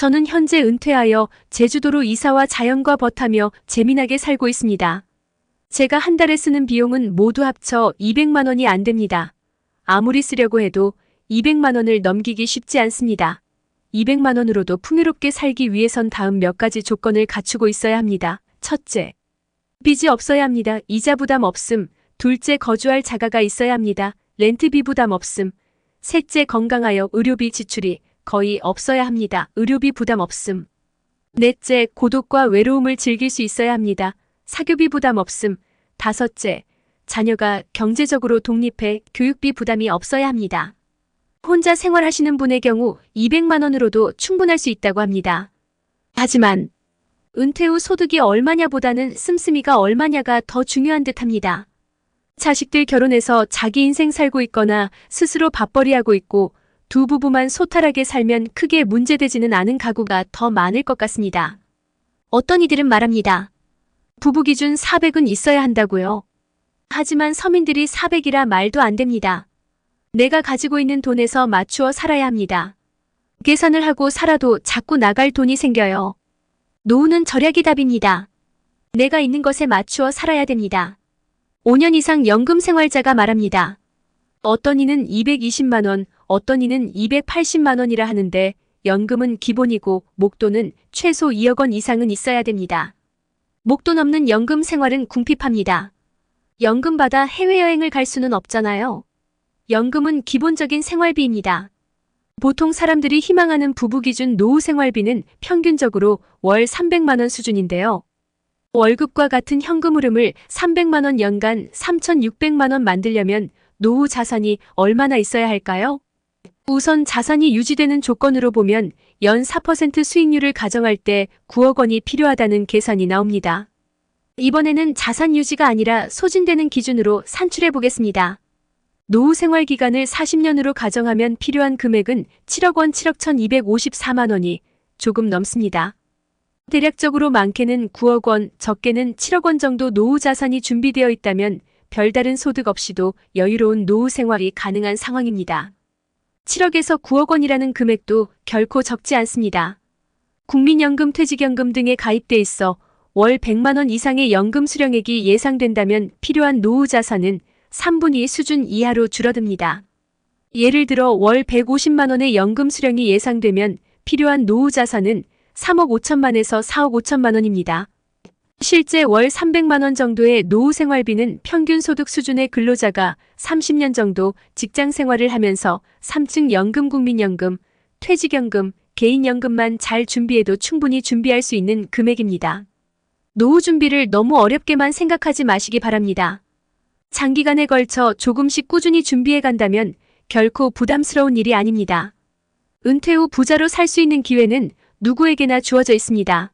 저는 현재 은퇴하여 제주도로 이사와 자연과 벗하며 재미나게 살고 있습니다. 제가 한 달에 쓰는 비용은 모두 합쳐 200만 원이 안 됩니다. 아무리 쓰려고 해도 200만 원을 넘기기 쉽지 않습니다. 200만 원으로도 풍요롭게 살기 위해선 다음 몇 가지 조건을 갖추고 있어야 합니다. 첫째, 빚이 없어야 합니다. 이자 부담 없음. 둘째, 거주할 자가가 있어야 합니다. 렌트비 부담 없음. 셋째, 건강하여 의료비 지출이 거의 없어야 합니다. 의료비 부담 없음. 넷째, 고독과 외로움을 즐길 수 있어야 합니다. 사교비 부담 없음. 다섯째, 자녀가 경제적으로 독립해 교육비 부담이 없어야 합니다. 혼자 생활하시는 분의 경우 200만 원으로도 충분할 수 있다고 합니다. 하지만 은퇴 후 소득이 얼마냐보다는 씀씀이가 얼마냐가 더 중요한 듯합니다. 자식들 결혼해서 자기 인생 살고 있거나 스스로 밥벌이하고 있고 두 부부만 소탈하게 살면 크게 문제되지는 않은 가구가 더 많을 것 같습니다. 어떤 이들은 말합니다. 부부 기준 400은 있어야 한다고요. 하지만 서민들이 400이라 말도 안 됩니다. 내가 가지고 있는 돈에서 맞추어 살아야 합니다. 계산을 하고 살아도 자꾸 나갈 돈이 생겨요. 노후는 절약이 답입니다. 내가 있는 것에 맞추어 살아야 됩니다. 5년 이상 연금 생활자가 말합니다. 어떤 이는 220만 원, 어떤 이는 280만 원이라 하는데 연금은 기본이고 목돈은 최소 2억 원 이상은 있어야 됩니다. 목돈 없는 연금 생활은 궁핍합니다. 연금 받아 해외여행을 갈 수는 없잖아요. 연금은 기본적인 생활비입니다. 보통 사람들이 희망하는 부부 기준 노후 생활비는 평균적으로 월 300만 원 수준인데요. 월급과 같은 현금 흐름을 300만 원 연간 3,600만 원 만들려면 노후 자산이 얼마나 있어야 할까요? 우선 자산이 유지되는 조건으로 보면 연 4% 수익률을 가정할 때 9억 원이 필요하다는 계산이 나옵니다. 이번에는 자산 유지가 아니라 소진되는 기준으로 산출해 보겠습니다. 노후 생활 기간을 40년으로 가정하면 필요한 금액은 7억 원 7억 1,254만 원이 조금 넘습니다. 대략적으로 많게는 9억 원, 적게는 7억 원 정도 노후 자산이 준비되어 있다면 별다른 소득 없이도 여유로운 노후 생활이 가능한 상황입니다. 7억에서 9억 원이라는 금액도 결코 적지 않습니다. 국민연금, 퇴직연금 등에 가입돼 있어 월 100만 원 이상의 연금 수령액이 예상된다면 필요한 노후 자산은 3분의 2 수준 이하로 줄어듭니다. 예를 들어 월 150만 원의 연금 수령이 예상되면 필요한 노후 자산은 3억 5천만에서 4억 5천만 원입니다. 실제 월 300만 원 정도의 노후 생활비는 평균 소득 수준의 근로자가 30년 정도 직장 생활을 하면서 3층 연금, 국민연금, 퇴직연금, 개인연금만 잘 준비해도 충분히 준비할 수 있는 금액입니다. 노후 준비를 너무 어렵게만 생각하지 마시기 바랍니다. 장기간에 걸쳐 조금씩 꾸준히 준비해 간다면 결코 부담스러운 일이 아닙니다. 은퇴 후 부자로 살 수 있는 기회는 누구에게나 주어져 있습니다.